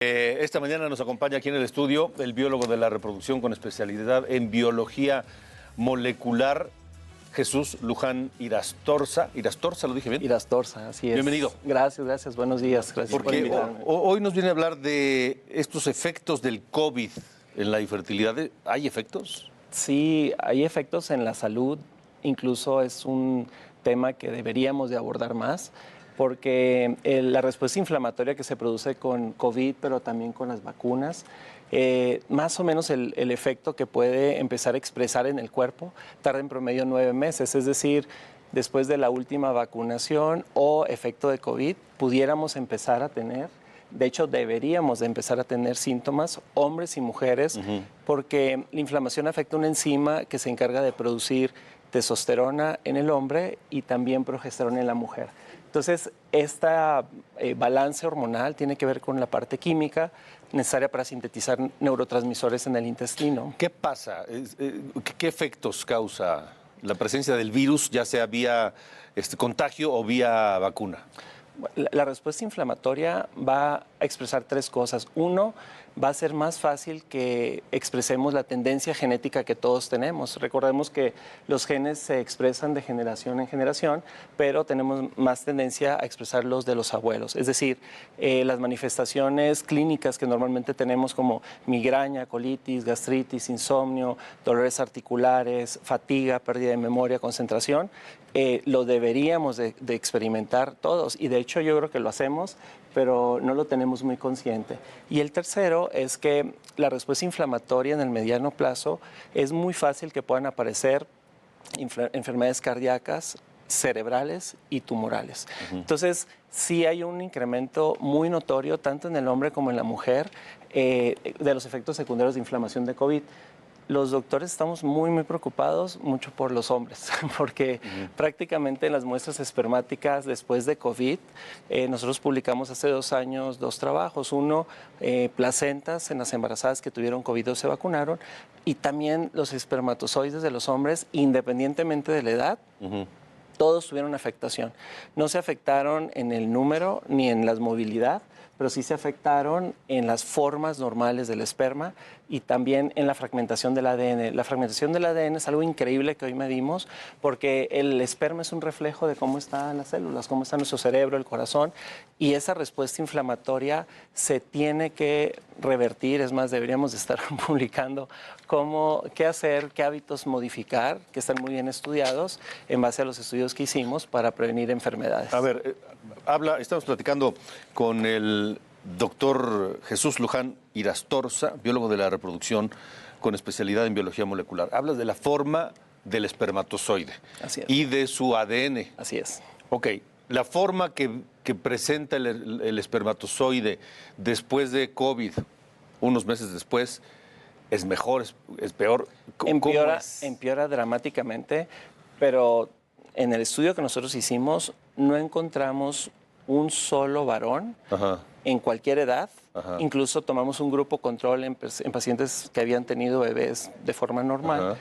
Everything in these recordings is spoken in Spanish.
Esta mañana nos acompaña aquí en el estudio el biólogo de la reproducción con especialidad en biología molecular, Jesús Luján Irastorza. ¿Irastorza lo dije bien? Irastorza, así es. Bienvenido. Gracias, buenos días. Gracias por Porque invitarme. hoy nos viene a hablar de estos efectos del COVID en la infertilidad. ¿Hay efectos? Sí, hay efectos en la salud, incluso es un tema que deberíamos de abordar más, porque la respuesta inflamatoria que se produce con COVID, pero también con las vacunas, más o menos el efecto que puede empezar a expresar en el cuerpo tarda en promedio 9 meses, es decir, después de la última vacunación o efecto de COVID, pudiéramos empezar a tener, de hecho deberíamos de empezar a tener síntomas, hombres y mujeres, porque la inflamación afecta una enzima que se encarga de producir testosterona en el hombre y también progesterona en la mujer. Entonces, esta balance hormonal tiene que ver con la parte química necesaria para sintetizar neurotransmisores en el intestino. ¿Qué pasa? ¿Qué efectos causa la presencia del virus, ya sea vía contagio o vía vacuna? La respuesta inflamatoria va a expresar tres cosas. Uno, va a ser más fácil que expresemos la tendencia genética que todos tenemos. Recordemos que los genes se expresan de generación en generación, pero tenemos más tendencia a expresarlos de los abuelos. Es decir, las manifestaciones clínicas que normalmente tenemos como migraña, colitis, gastritis, insomnio, dolores articulares, fatiga, pérdida de memoria, concentración, lo deberíamos de experimentar todos. Y de hecho yo creo que lo hacemos, pero no lo tenemos muy consciente. Y el tercero es que la respuesta inflamatoria en el mediano plazo es muy fácil que puedan aparecer enfermedades cardíacas, cerebrales y tumorales. Entonces, sí hay un incremento muy notorio, tanto en el hombre como en la mujer, de los efectos secundarios de inflamación de COVID. Los doctores estamos muy preocupados, mucho por los hombres, porque prácticamente en las muestras espermáticas después de COVID, nosotros publicamos hace 2 años 2 trabajos. Uno, placentas en las embarazadas que tuvieron COVID o se vacunaron, y también los espermatozoides de los hombres, independientemente de la edad, todos tuvieron afectación. No se afectaron en el número ni en la movilidad, pero sí se afectaron en las formas normales del esperma y también en la fragmentación del ADN. La fragmentación del ADN es algo increíble que hoy medimos, porque el esperma es un reflejo de cómo están las células, cómo está nuestro cerebro, el corazón, y esa respuesta inflamatoria se tiene que revertir. Es más, deberíamos de estar publicando qué hacer, qué hábitos modificar, que están muy bien estudiados en base a los estudios que hicimos para prevenir enfermedades. A ver, estamos platicando con el doctor Jesús Luján Irastorza, biólogo de la reproducción con especialidad en biología molecular. Hablas de la forma del espermatozoide. Así es. Y de su ADN. Así es. Ok, la forma que presenta el espermatozoide después de COVID, unos meses después, ¿es mejor, es peor? Empeora dramáticamente, pero en el estudio que nosotros hicimos no encontramos un solo varón en cualquier edad. Incluso tomamos un grupo control en pacientes que habían tenido bebés de forma normal.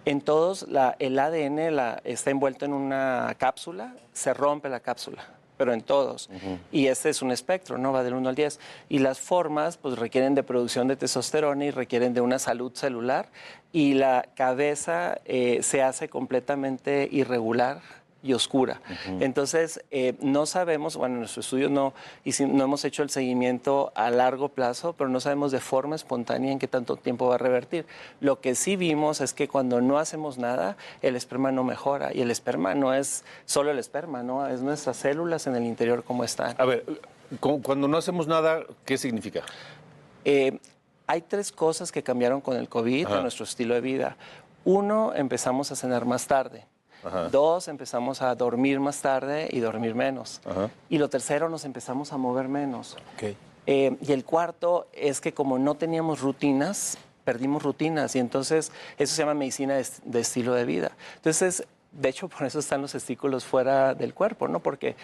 En todos, el ADN está envuelto en una cápsula, se rompe la cápsula, pero en todos. Y este es un espectro, ¿no? Va del 1 al 10. Y las formas pues requieren de producción de testosterona y requieren de una salud celular. Y la cabeza se hace completamente irregular y oscura. Entonces, no sabemos, bueno, en nuestro estudio no hemos hecho el seguimiento a largo plazo, pero no sabemos de forma espontánea en qué tanto tiempo va a revertir. Lo que sí vimos es que cuando no hacemos nada, el esperma no mejora. Y el esperma no es solo el esperma, ¿no? Es nuestras células en el interior cómo están. A ver, cuando no hacemos nada, ¿qué significa? Hay 3 cosas que cambiaron con el COVID en nuestro estilo de vida. 1, empezamos a cenar más tarde. 2, empezamos a dormir más tarde y dormir menos. Y lo tercero, nos empezamos a mover menos. Y el cuarto es que como no teníamos rutinas, perdimos rutinas, y entonces eso se llama medicina de estilo de vida. Entonces, de hecho, por eso están los testículos fuera del cuerpo, ¿no? Porque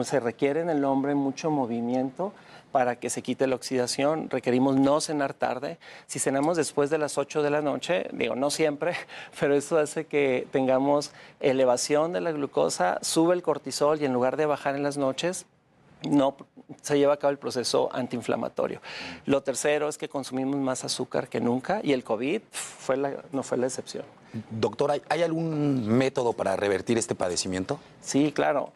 se requiere en el hombre mucho movimiento para que se quite la oxidación. Requerimos no cenar tarde. Si cenamos después de las 8 de la noche, digo, no siempre, pero eso hace que tengamos elevación de la glucosa, sube el cortisol y en lugar de bajar en las noches, no se lleva a cabo el proceso antiinflamatorio. Lo tercero es que consumimos más azúcar que nunca y el COVID no fue la excepción. Doctor, ¿hay algún método para revertir este padecimiento? Sí, claro.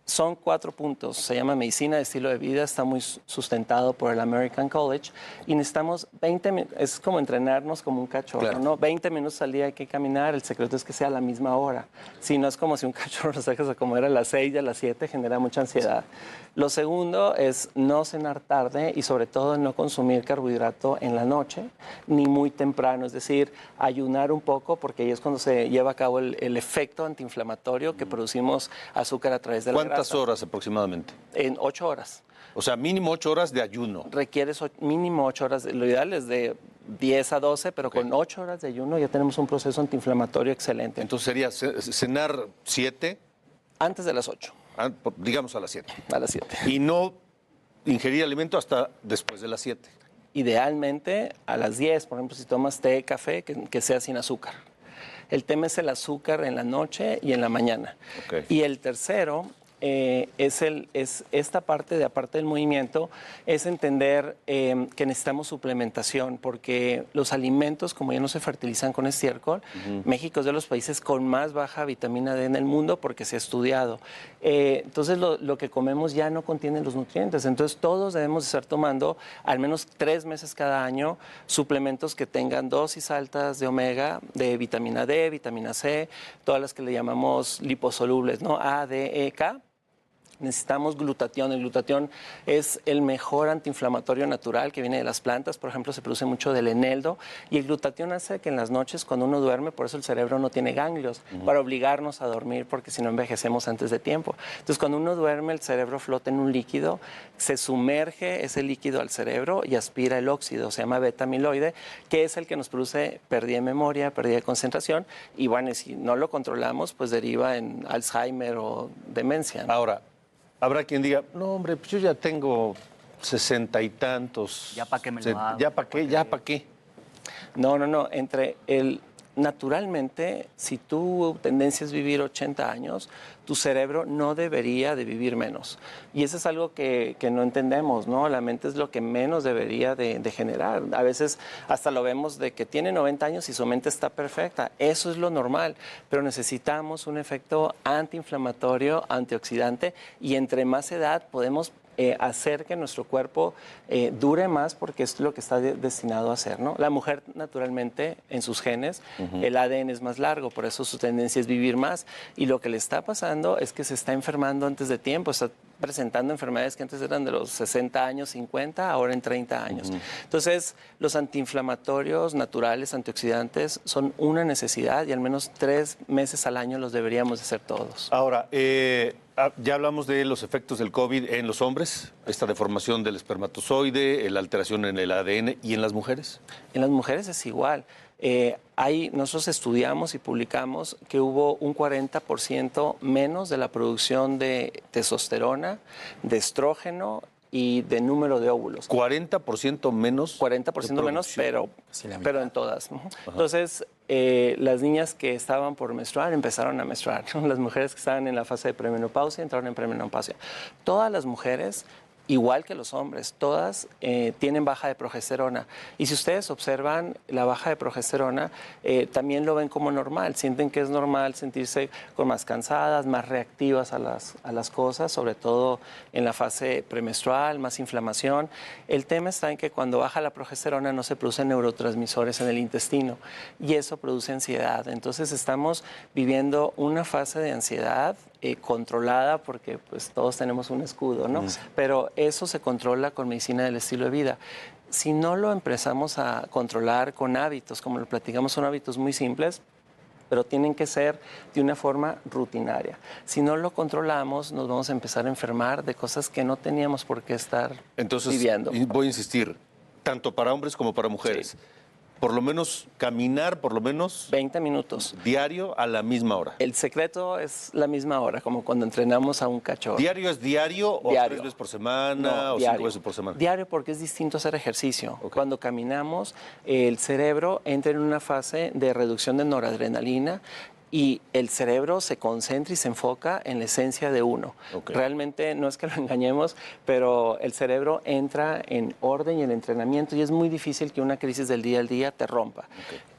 Son 4 puntos. Se llama medicina de estilo de vida, está muy sustentado por el American College y necesitamos 20 minutos, es como entrenarnos como un cachorro, claro, ¿no? 20 minutos al día hay que caminar, el secreto es que sea a la misma hora. Si no es como si un cachorro lo dejas a comer a las 6 y a las 7, genera mucha ansiedad. Lo segundo es no cenar tarde y sobre todo no consumir carbohidrato en la noche ni muy temprano, es decir, ayunar un poco porque ahí es cuando se lleva a cabo el efecto antiinflamatorio que producimos azúcar a través de la grasa. ¿Cuántas horas aproximadamente? En 8 horas. O sea, mínimo 8 horas de ayuno. Requieres mínimo 8 horas, lo ideal es de 10 a 12, pero con 8 horas de ayuno ya tenemos un proceso antiinflamatorio excelente. Entonces sería cenar 7. Antes de las 8. Digamos a las 7. A las 7. Y no ingerir alimento hasta después de las 7. Idealmente a las 10, por ejemplo, si tomas té, café, que sea sin azúcar. El tema es el azúcar en la noche y en la mañana. Okay. Y el tercero es esta parte de aparte del movimiento, es entender que necesitamos suplementación, porque los alimentos, como ya no se fertilizan con estiércol, México es de los países con más baja vitamina D en el mundo porque se ha estudiado. Entonces lo que comemos ya no contiene los nutrientes, entonces todos debemos estar tomando al menos 3 meses cada año suplementos que tengan dosis altas de omega, de vitamina D, vitamina C, todas las que le llamamos liposolubles, ¿no? A, D, E, K. Necesitamos glutatión. El glutatión es el mejor antiinflamatorio natural que viene de las plantas. Por ejemplo, se produce mucho del eneldo. Y el glutatión hace que en las noches, cuando uno duerme, por eso el cerebro no tiene ganglios, para obligarnos a dormir, porque si no envejecemos antes de tiempo. Entonces, cuando uno duerme, el cerebro flota en un líquido, se sumerge ese líquido al cerebro y aspira el óxido. Se llama beta-amiloide, que es el que nos produce pérdida de memoria, pérdida de concentración. Y bueno, si no lo controlamos, pues deriva en Alzheimer o demencia, ¿no? Ahora, habrá quien diga, no, hombre, pues yo ya tengo 60 y tantos. ¿Ya para qué me lo hago? ¿Ya para qué? ¿Ya para qué? No. Naturalmente, si tu tendencia es vivir 80 años, tu cerebro no debería de vivir menos. Y eso es algo que no entendemos, ¿no? La mente es lo que menos debería de generar. A veces hasta lo vemos de que tiene 90 años y su mente está perfecta. Eso es lo normal, pero necesitamos un efecto antiinflamatorio, antioxidante, y entre más edad podemos hacer que nuestro cuerpo dure más porque es lo que está destinado a hacer, ¿no? La mujer, naturalmente, en sus genes, el ADN es más largo, por eso su tendencia es vivir más. Y lo que le está pasando es que se está enfermando antes de tiempo, está presentando enfermedades que antes eran de los 60 años, 50, ahora en 30 años. Entonces, los antiinflamatorios naturales, antioxidantes, son una necesidad y al menos 3 meses al año los deberíamos hacer todos. Ahora, ya hablamos de los efectos del COVID en los hombres, esta deformación del espermatozoide, la alteración en el ADN, ¿y en las mujeres? En las mujeres es igual. Nosotros estudiamos y publicamos que hubo un 40% menos de la producción de testosterona, de estrógeno y de número de óvulos. 40% menos. 40% menos, pero en todas. Entonces, las niñas que estaban por menstruar empezaron a menstruar, ¿no? Las mujeres que estaban en la fase de premenopausia entraron en premenopausia. Todas las mujeres, igual que los hombres, todas tienen baja de progesterona. Y si ustedes observan la baja de progesterona, también lo ven como normal. Sienten que es normal sentirse con más cansadas, más reactivas a las cosas, sobre todo en la fase premenstrual, más inflamación. El tema está en que cuando baja la progesterona no se producen neurotransmisores en el intestino y eso produce ansiedad. Entonces estamos viviendo una fase de ansiedad controlada porque pues todos tenemos un escudo, ¿no? Pero eso se controla con medicina del estilo de vida. Si no lo empezamos a controlar con hábitos, como lo platicamos, son hábitos muy simples, pero tienen que ser de una forma rutinaria. Si no lo controlamos, nos vamos a empezar a enfermar de cosas que no teníamos por qué estar viviendo. Entonces, voy a insistir, tanto para hombres como para mujeres. Sí. Por lo menos caminar, 20 minutos. Diario a la misma hora. El secreto es la misma hora, como cuando entrenamos a un cachorro. ¿Diario es diario o 3 veces por semana o 5 veces por semana? Diario porque es distinto hacer ejercicio. Okay. Cuando caminamos, el cerebro entra en una fase de reducción de noradrenalina y el cerebro se concentra y se enfoca en la esencia de uno. Ok. Realmente no es que lo engañemos, pero el cerebro entra en orden y en entrenamiento y es muy difícil que una crisis del día al día te rompa.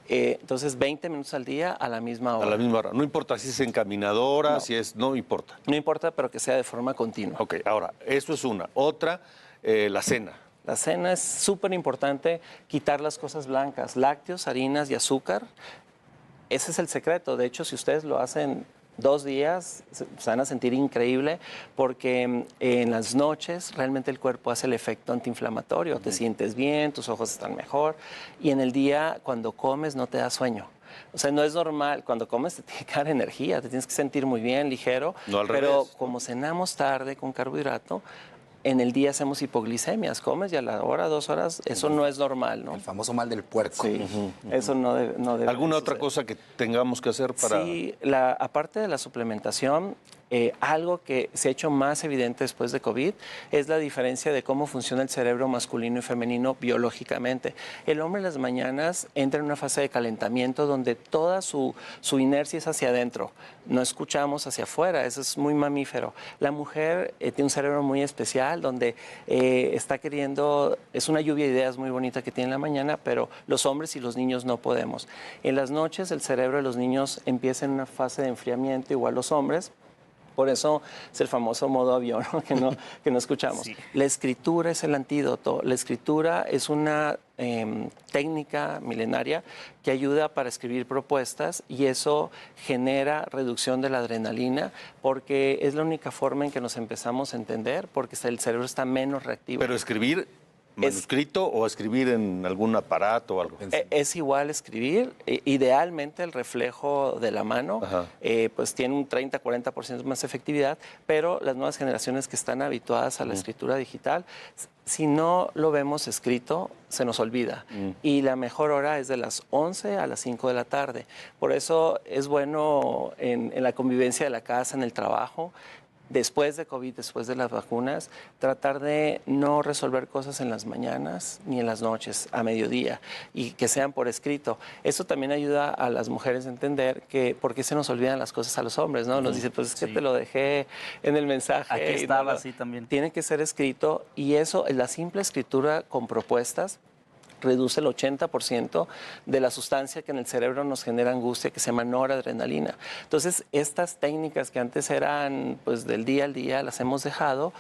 Entonces, 20 minutos al día a la misma hora. A la misma hora. No importa si es encaminadora, No. si es... No importa. No importa, pero que sea de forma continua. Ok, ahora, eso es una. Otra, la cena. La cena es súper importante, quitar las cosas blancas, lácteos, harinas y azúcar. Ese es el secreto. De hecho, si ustedes lo hacen 2 días, se van a sentir increíble porque en las noches realmente el cuerpo hace el efecto antiinflamatorio. Te sientes bien, tus ojos están mejor y en el día cuando comes no te da sueño. O sea, no es normal. Cuando comes te tiene que dar energía, te tienes que sentir muy bien, ligero. No al pero revés. como cenamos tarde con carbohidrato, en el día hacemos hipoglicemias, comes y a la hora, 2 horas, eso no es normal, ¿no? El famoso mal del puerco. Sí, eso no debe ¿Alguna otra suceder. cosa que tengamos que hacer para...? Sí, aparte de la suplementación, algo que se ha hecho más evidente después de COVID es la diferencia de cómo funciona el cerebro masculino y femenino biológicamente. El hombre en las mañanas entra en una fase de calentamiento donde toda su inercia es hacia adentro. No escuchamos hacia afuera, eso es muy mamífero. La mujer tiene un cerebro muy especial donde está queriendo, es una lluvia de ideas muy bonita que tiene en la mañana, pero los hombres y los niños no podemos. En las noches el cerebro de los niños empieza en una fase de enfriamiento, igual los hombres. Por eso es el famoso modo avión, ¿no? que no escuchamos. Sí. La escritura es el antídoto. La escritura es una técnica milenaria que ayuda para escribir propuestas y eso genera reducción de la adrenalina porque es la única forma en que nos empezamos a entender porque el cerebro está menos reactivo. Pero escribir manuscrito o escribir en algún aparato o algo. Es igual escribir, idealmente el reflejo de la mano pues tiene un 30-40% más efectividad, pero las nuevas generaciones que están habituadas a la escritura digital, si no lo vemos escrito, se nos olvida. Y la mejor hora es de las 11 a las 5 de la tarde. Por eso es bueno en la convivencia de la casa, en el trabajo, después de COVID, después de las vacunas, tratar de no resolver cosas en las mañanas ni en las noches, a mediodía, y que sean por escrito. Eso también ayuda a las mujeres a entender que por qué se nos olvidan las cosas a los hombres, ¿no? Nos dicen, pues es que Sí. te lo dejé en el mensaje. Aquí y estaba, no, sí, también. Tiene que ser escrito y eso, la simple escritura con propuestas, reduce el 80% de la sustancia que en el cerebro nos genera angustia, que se llama noradrenalina. Entonces, estas técnicas que antes eran pues del día al día, las hemos dejado,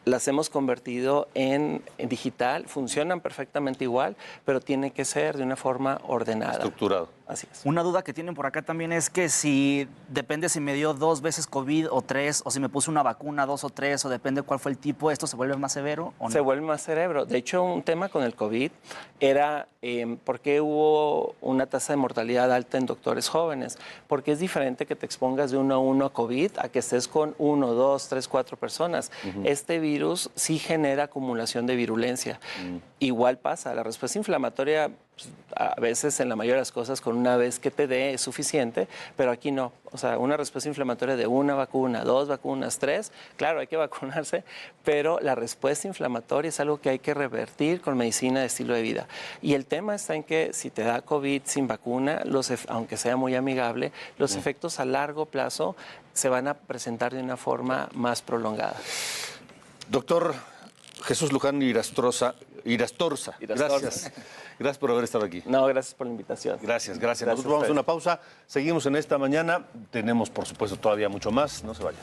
las hemos convertido en digital, funcionan perfectamente igual, pero tiene que ser de una forma ordenada. Estructurado. Así es. Una duda que tienen por acá también es que si depende si me dio 2 veces COVID o 3, o si me puse una vacuna 2 o 3, o depende cuál fue el tipo, ¿esto se vuelve más severo o no? Se vuelve más cerebro. De hecho, un tema con el COVID era por qué hubo una tasa de mortalidad alta en doctores jóvenes. Porque es diferente que te expongas de 1 a 1 a COVID a que estés con 1, 2, 3, 4 personas. Este virus sí genera acumulación de virulencia. Igual pasa, la respuesta inflamatoria pues, a veces en la mayoría de las cosas con una vez que te dé es suficiente, pero aquí no. O sea, una respuesta inflamatoria de 1 vacuna, 2 vacunas, 3, claro, hay que vacunarse, pero la respuesta inflamatoria es algo que hay que revertir con medicina de estilo de vida. Y el tema está en que si te da COVID sin vacuna, aunque sea muy amigable, los efectos a largo plazo se van a presentar de una forma más prolongada. Doctor Jesús Luján Irastorza. Gracias. Gracias por haber estado aquí. No, gracias por la invitación. Gracias. Gracias Nosotros a vamos a ustedes. una pausa. Seguimos en esta mañana. Tenemos, por supuesto, todavía mucho más. No se vayan.